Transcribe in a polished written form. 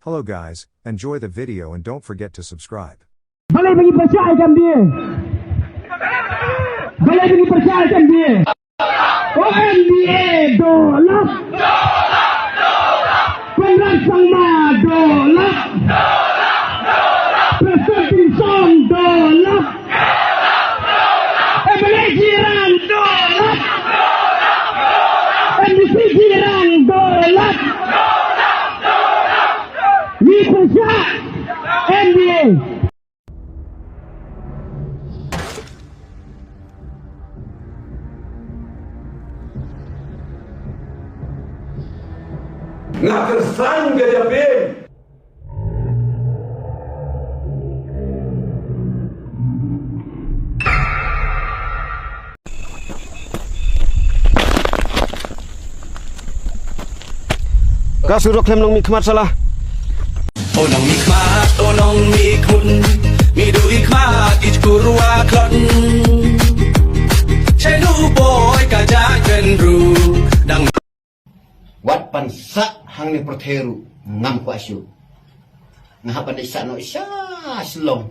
Hello guys, enjoy the video and don't forget to subscribe. Boleh bagi percayaan dia. Boleh bagi percayaan dia. OMBA dolak. Perangsang dolak. Prestone Tyngsong dolak. MLA jiran dolak. MBC jiran dolak. We percaya NBA. Nak tyrsain ke jabieng? Kau suruh klaim nong mikmat salah. Oh nong mikmat, oh nong mikmun, midu ikmat ijkurwa klon. Chenu boy kajak jenru dang. Wat pan sak hang ni proteru ngam ku asyu ngah pan isa no isa selong